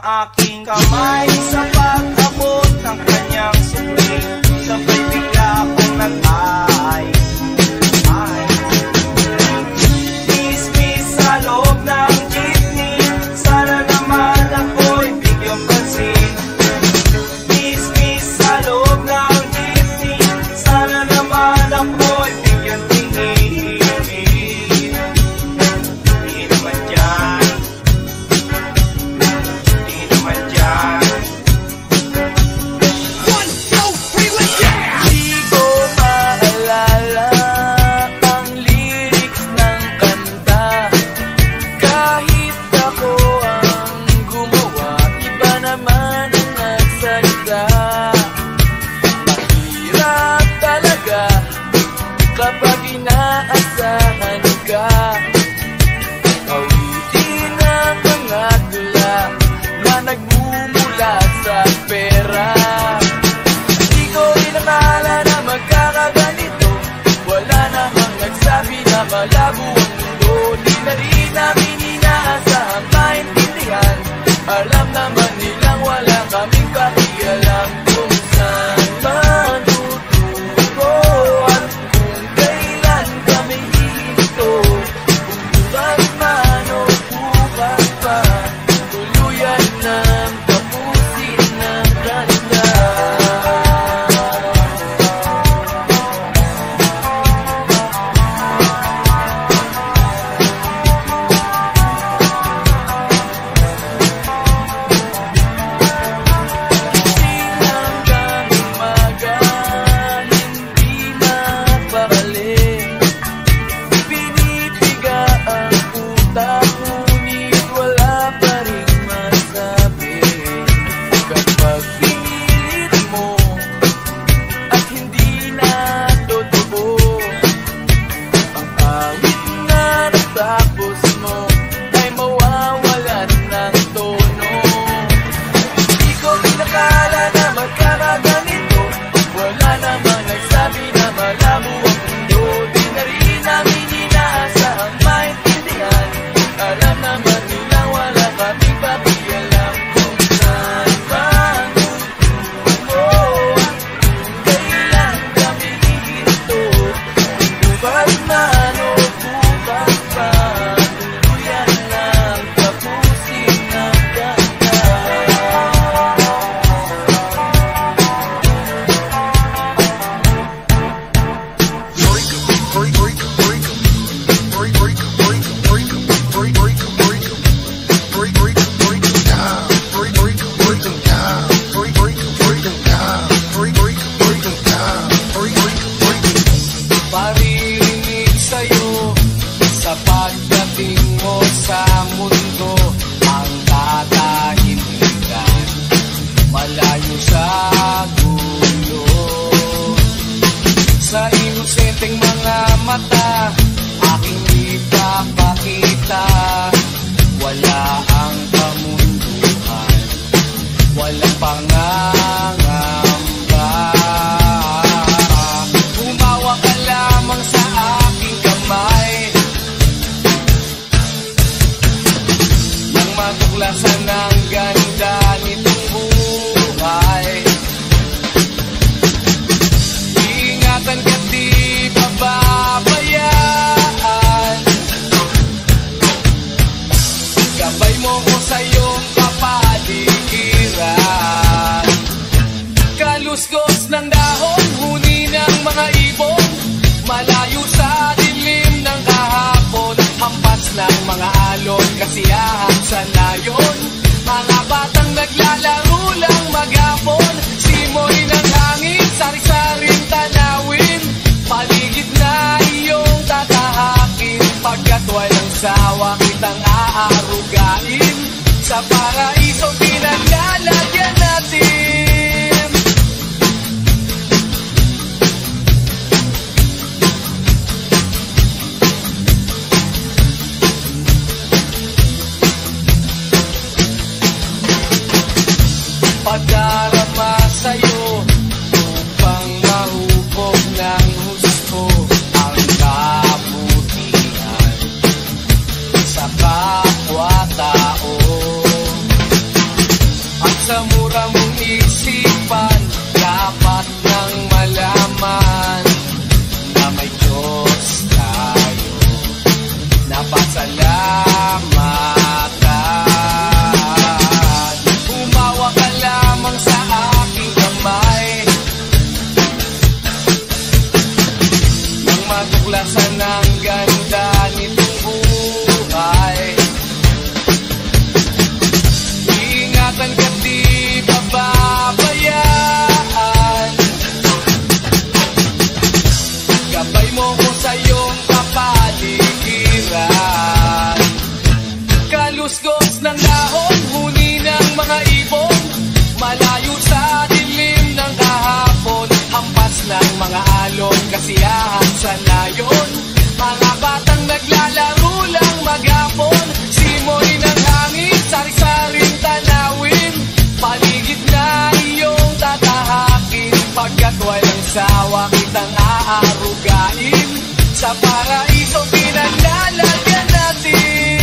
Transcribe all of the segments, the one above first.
aking kamay sa pag-abot ng kanyang suri. Sabay bigla akong nag-ay. Miss sa loob ng jeepney, sana naman ako'y bigyong pansin. Miss sa loob ng jeepney, sana naman ako'y bigyong tingin. Di naman dyan, di naman dyan. 1, 2, 3, let's go! Di ko maalala ang lyrics ng kanta. Kahit ako ang gumawa, iba naman ang nagsalita. Mahirap talaga kapag inaasahan ka. Awitin ang mga tula na nagmumula sa pera. Di ko inakala na magkakaganito. Wala namang nagsabi na malabo ang mundo. Di na rin namin inaasahang maintindihan. Alam naman nilang wala kaming pakialam kung saan matutungo at kung kailan kami hihinto. Kung bukas man o bukas pa, tuluyan ng tapusin ng kanta. Hanggang umaga, hindi mapakali. Pinipiga ang utak, ngunit wala pa rin masabi. Kapag pinilit mo at hindi na totoo ang awit na natapos mo, ay mawawalan ng tono. Di ko pinakala na magkakaganito. Wala namang nagsabi na malabo ang mundo. Di na rin namin inaasahang maintindihan. Alam naman nilang wala kaming pakialam kung saan matutungo at kung kailan kami hihinto. Bukas man o bukas pa, tuluyan lang tapusin ang kanta. Maririnig sa'yo sa pagdating mo sa mundo ang katahimikan, malayo sa gulo. Sa inosenteng mga mata, aking ipapakita, wala ang kamunduhan, walang pangangamba. Humawa ka lamang sa aking kamay nang matuklasan ang ganda nitong buhay. Ingatan ka't di pababayaan. Gabay mo ko sa iyong kapaligiran. Kaluskos ng dahon, huni ng mga ibon, malayo sa dilim ng kahapon. Hampas ng mga alon, kasiyahan sa nayon. Mga batang naglalaro lang maghapon. Simoy ng hangin, sari-saring tanawin. Paligid na iyong tatahakin. Pagkat walang sawa kitang aarugain. Sa paraiso pinaglalagyan natin. Pagdarama sa'yo upang mahubog ng husto ang kabutihan sa kapwa-tao. Lumalusgos ng dahon, huni ng mga ibon, malayo sa dilim ng kahapon. Hampas ng mga alon, kasiyahan sa layon. Mga batang naglalaro lang maghapon. Simoy ng hangin, sari-saring tanawin. Paligid na iyong tatahakin. Pagkat walang sawa kitang aarugain. Sa paraiso pinaglalagyan natin.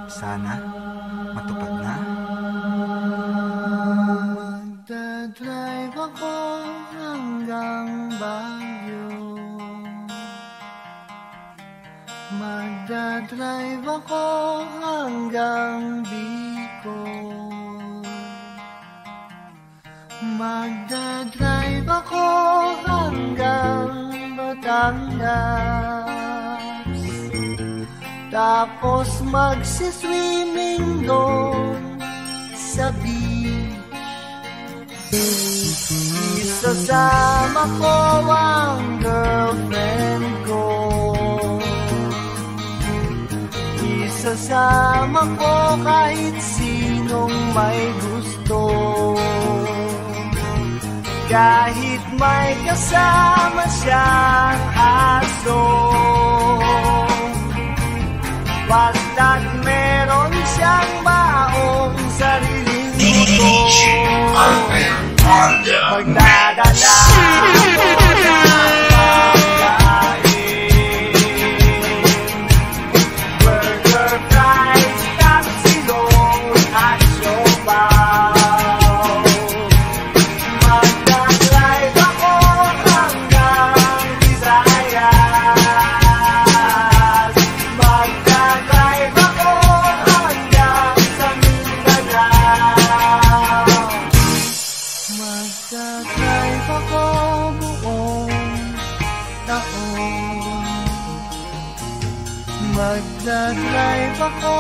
Sana matupad na. Magdadrive ako hanggang Baguio. Magdadrive ako hanggang Bicol. Magdadrive ako hanggang Batangas. Tapos magsiswimming doon sa beach. Isasama ko ang girlfriend ko. Isasama ko kahit sinong may gusto. Kahit may kasama siyang aso, basta't meron siyang baong sariling gusto. Magdadala ako ng pagkain, burger, fries, tapsilong at siopaw. Magdadrive ako hanggang Visayas, magdadrive ako hanggang sa Mindanao. Magdadrive ako buong taon, magdadrive ako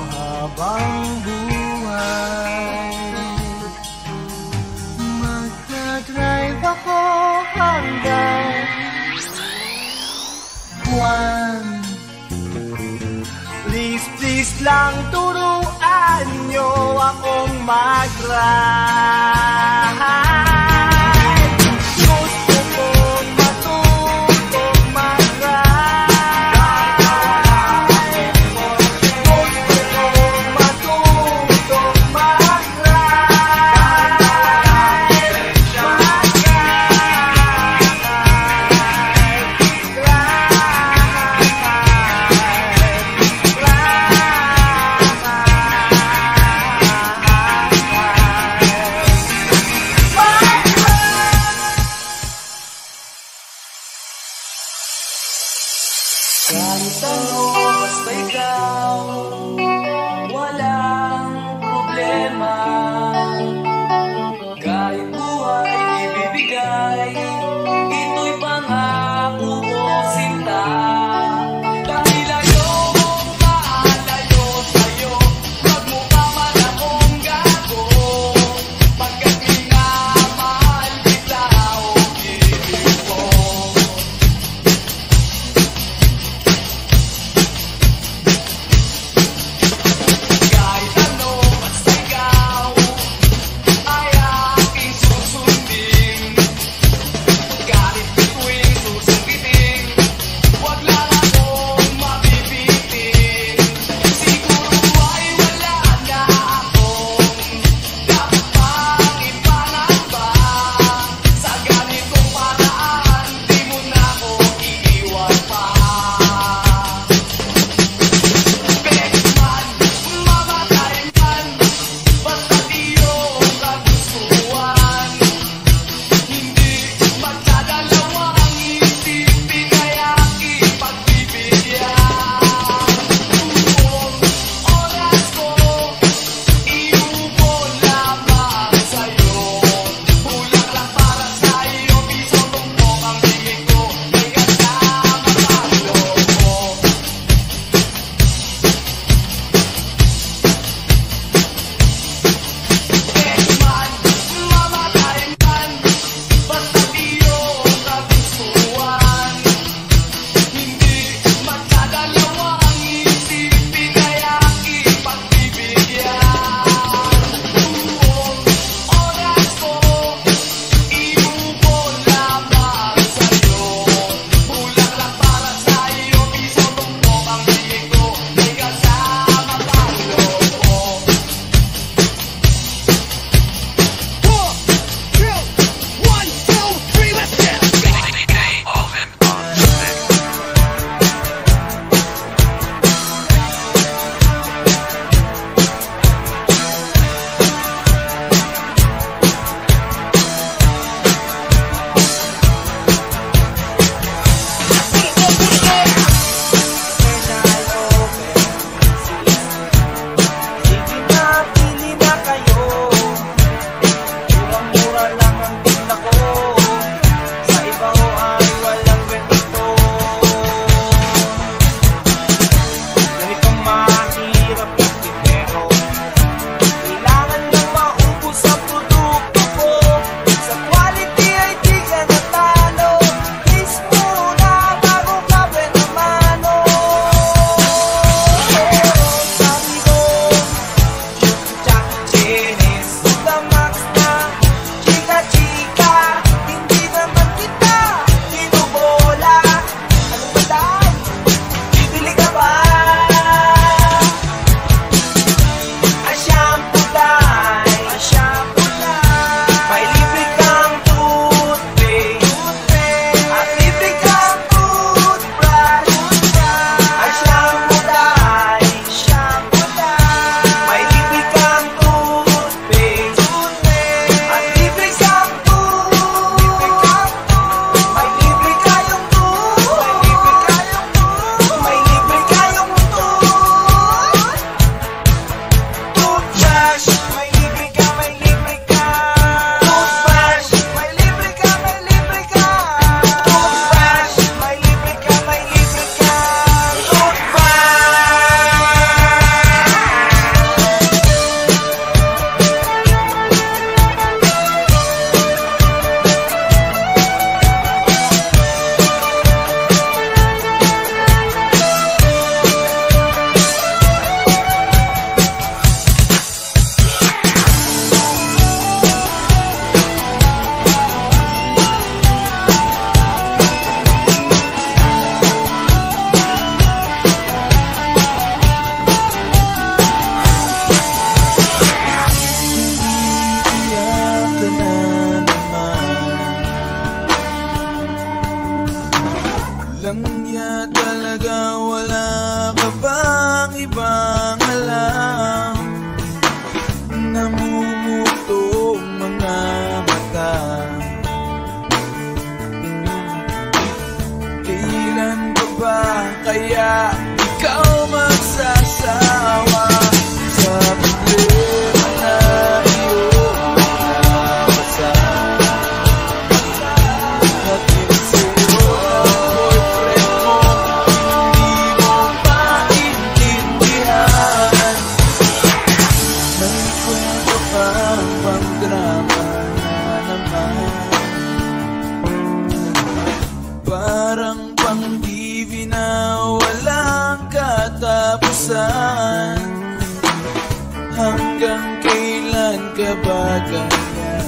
habang buhay, magdadrive ako hanggang buwan. Please, please lang turuan nyo akong mag-ride. Gusto kong matutong mag-ride. Gusto kong matutong mag-ride. drama na naman. Parang pang-TV na walang katapusan. Hanggang kailan ka ba ganyan?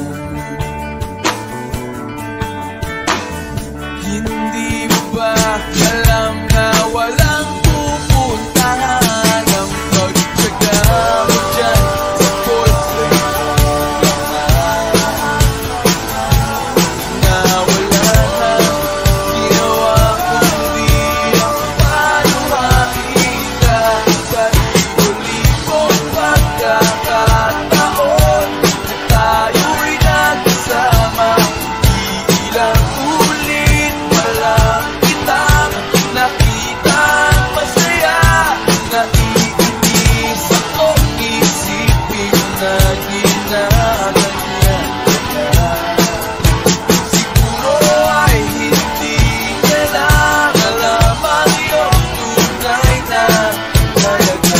Hindi mo ba alam na walang pupuntahan ang pagtsaga mo dyan sa boyfriend na wala na ginawa kundi ang palumakita sa libo-libong pagkakataon na tayo'y nagkasama. Ilang ulit pa lang kitang nakitang masaya. Naiinis ako isipin na ginaganyan ka. Siguro ay hindi ka lang alam ang iyong tunay na halaga.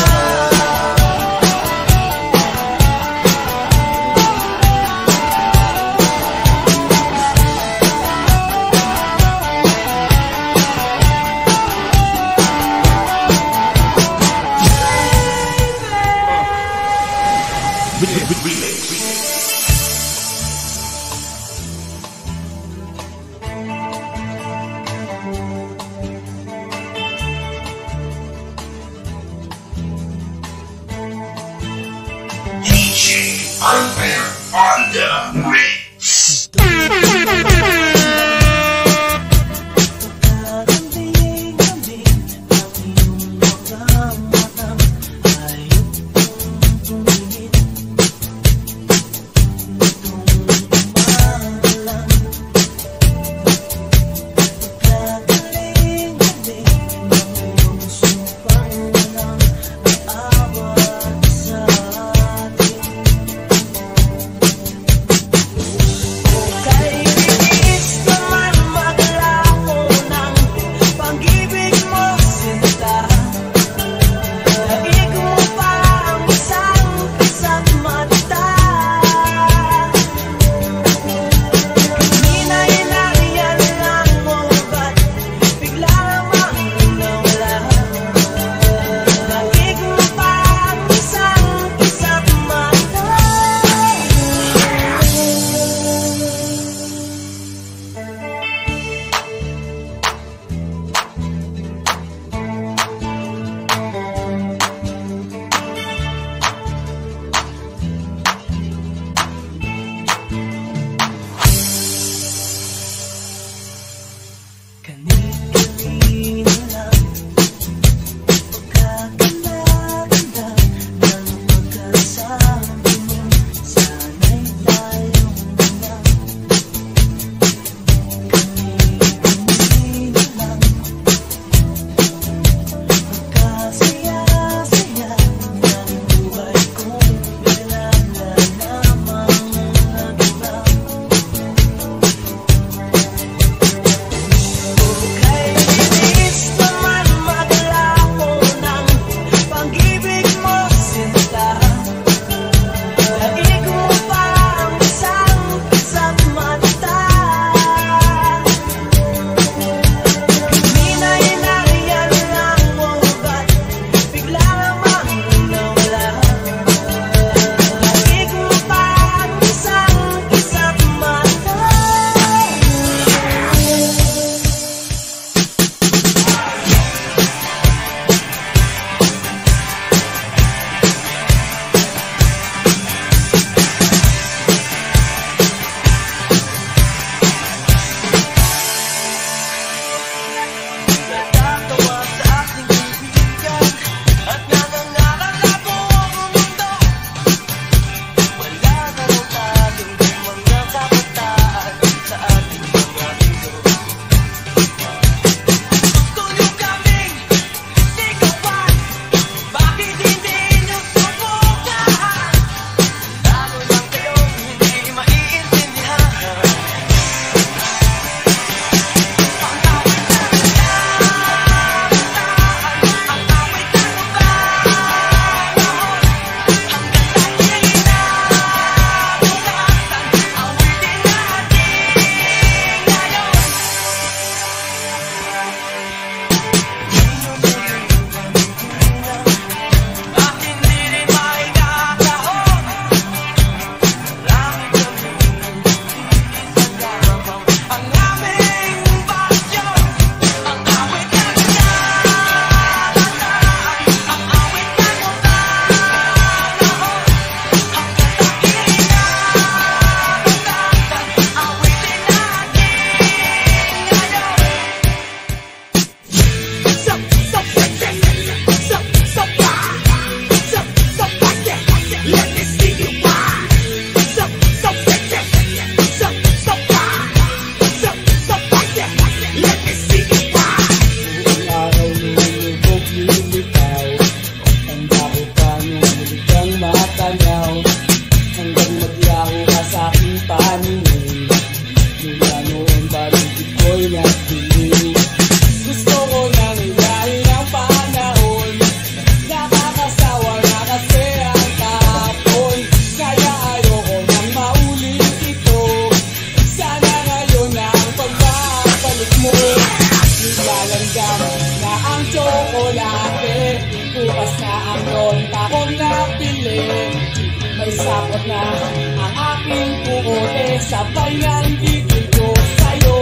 ang aking puote, sabay ng gigil ko sa'yo.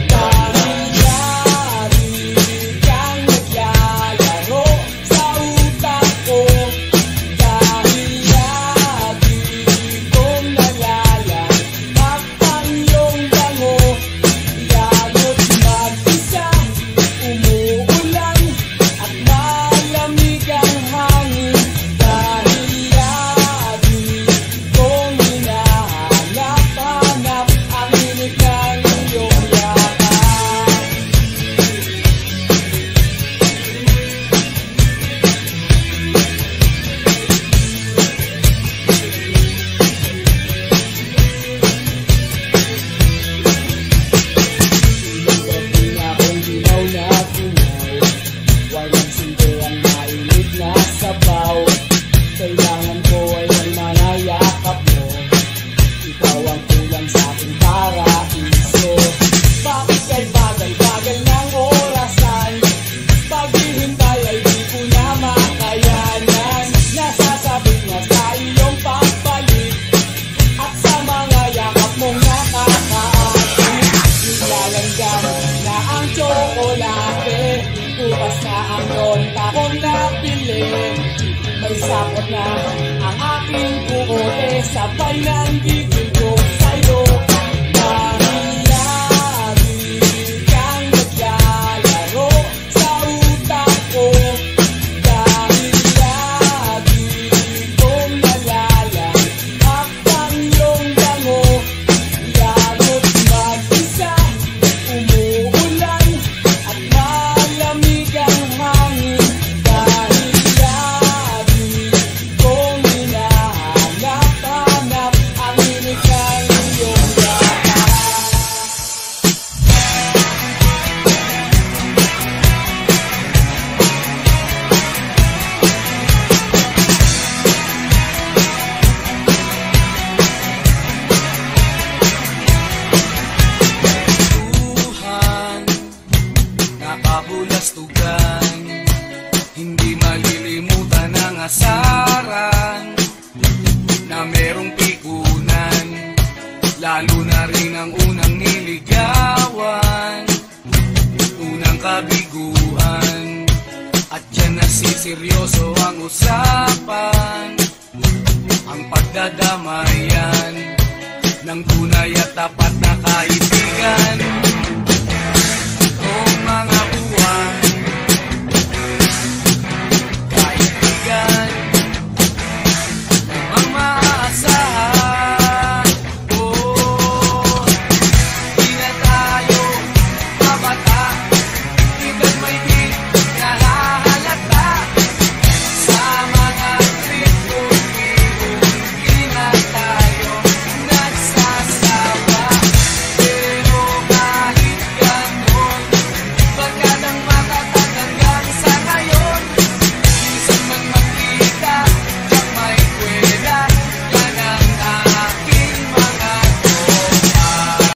Dahil lagi kang naglalaro sa utak ko, dahil lagi kong nalalanghap ang iyong bango. Lalo't mag-isa, umuulan at malamig ang hangin, dahil lagi kong hinahanap-hanap ang init ng iyong yakap. Ilang akong ginaw na ginaw, walang sindi ang mainit na sabaw. Kailangan ko ay ang manayakap mo, ikaw ang kulang sa aking paraiso. Bakit kay bagal-bagal ng orasan, paghihintay ay di ko na makayanan. Nasasabi na sa iyong pagbalik at sa mga yakap mong nakakaakit. Nilalanggam na ang tsokolate, bukas na ang ronta kong napili. May sapot na ang aking puote, sabay ng gigil ko sa'yo. Dahil lagi kang naglalaro sa utak ko, dahil lagi kong nalalanghap ang iyong bango. Lalo't mag-isa, umuulan at malamig ang hangin, dahil lagi kong hinahanap-hanap ang init ng iyong yakap. Tuhan, nakabulastugan, hindi malilimutan ang asaran na merong pikunan, lalo na rin ang unang niligawan, unang kabiguan, at yan na seryoso ang usapan, ang pagdadamayan ng tunay at tapat na kaibigan.